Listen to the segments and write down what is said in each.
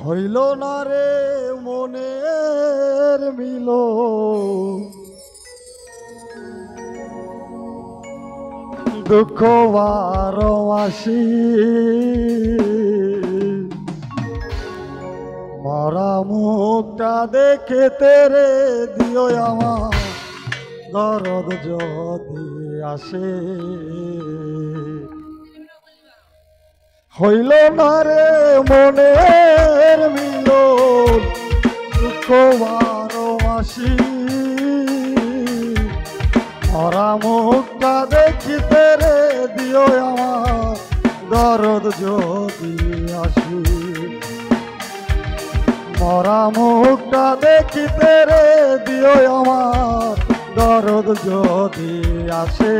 হইল না রে মনের মিল, দুঃখ বারো মাসি মরা মুখটা দেখে তেরে দিও আমার দরদ যদি আসে। হইল না রে মনের মিল, দুঃখ বারো মাসি মরা মুখটা দেখিতে রে দিও আমার দরদ যদি আসি। মরা মুখটা দেখিতে রে দিও আমার দরদ যদি আসে।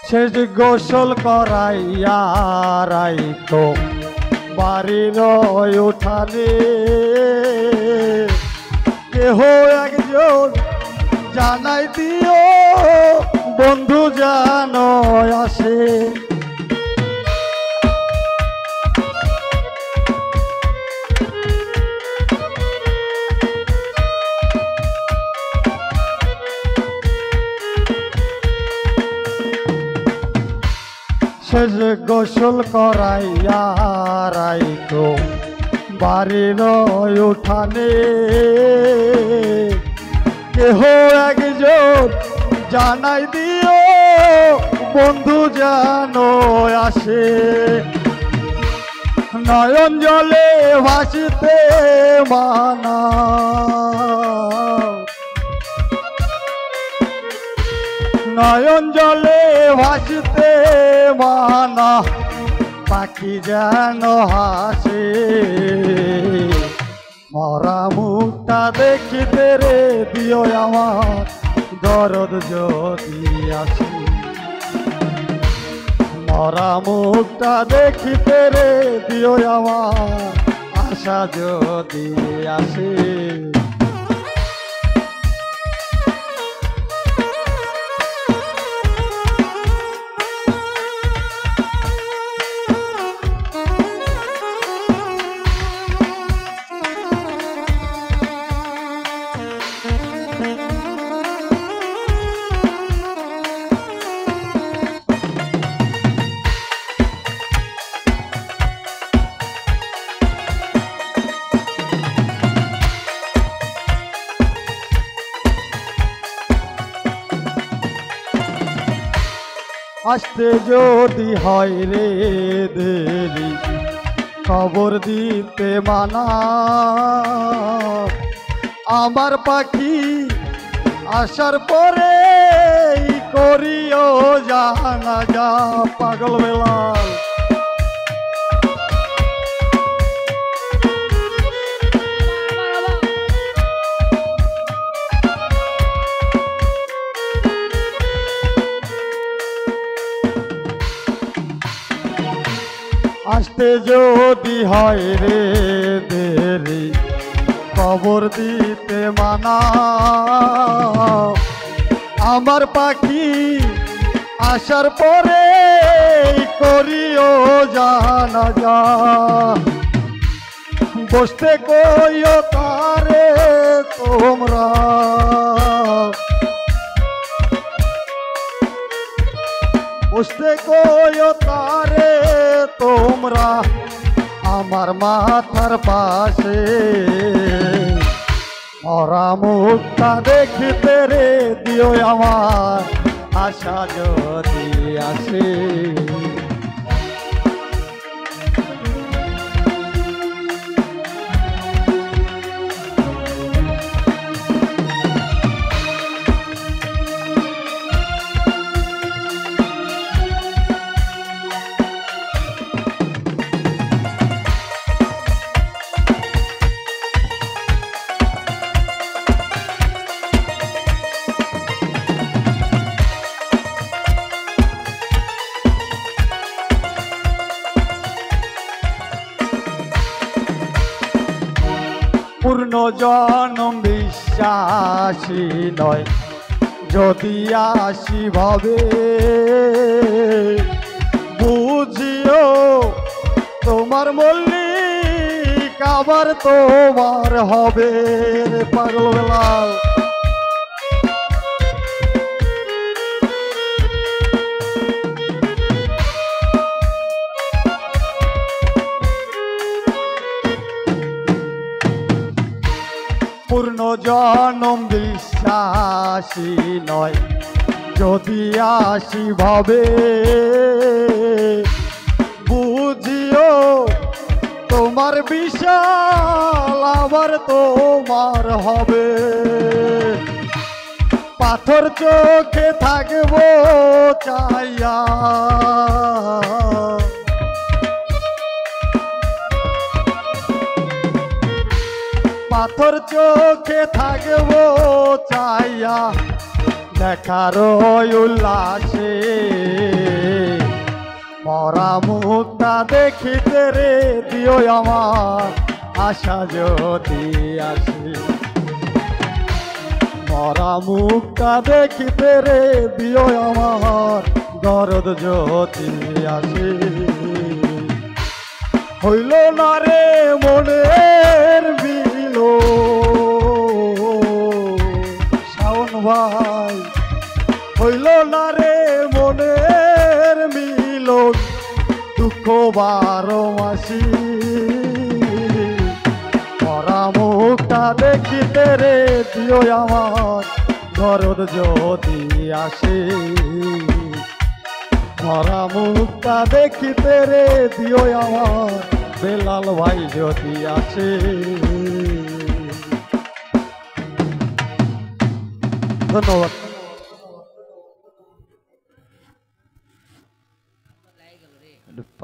শেষ গোসল করাইয়া রাইতো বাড়ির উঠানে, কেহ একজন জানাই দিও বন্ধু যেন আসে। শেষ গোসল করাইয়া রাইতো বাড়ির উঠানে, কেহ একজন জানাই দিও বন্ধু যেন আসে। নয়ন জলে ভাসিতে মানা, নয়ন জলে ভাসিতে মানা পাখি যেন হাসে। মরা মুখটা দেখিতে রে দিও আমার দরদ যদি আসে। মরা মুখটা দেখিতে রে দিও আমার আশা যদি আসে। আসতে যদি হয় রে দেরি খবর দিতে মানা, আমার পাখি আসার পরে করিও জানা যা পাগল বেলাল। আসতে যদি হয় রে দেরি খবর দিতে মানা, আমার পাখি আসার পরে করিও জানা যা। বসতে কইও তারে তোমরা, বসতে কইও তারে তোমরা আমার মাথার পাশে। মরা মুখটা দেখিতে রে দিও আমার আশা যদি আসে। পূর্ণ জনম বিশ্বাসী নয় যদি আসি ভাবে বুঝিও তোমার মল্লিক আবার তোমার হবে রে পাগল বেলাল। পূর্ণ জনম বিশ্বাসী নয় যদি আসি ভাবে বুঝিও তোমার বিশাল আবার তোমার হবে। পাথর চোখে থাকবো চাইয়া পাথর চোখে থাকবো চাইয়া দেখার উল্লাসে মরা মুখটা দেখিতে রে দিও আমার আশা যদি আসে। মরা মুখটা দেখিতে রে দিও আমার দরদ যদি আসে। হইল না রে মনের বিল শাওন ভাই, হইল না রে মনের মিলন দুঃখ 12 মাসি। মরা মুখটা দেখিতে রে দিও আমার দরদ যদি আসে। মরা মুখটা দেখিতে রে দিও আমার বেলাল ভাই যদি আসে। ধন্যবাদ।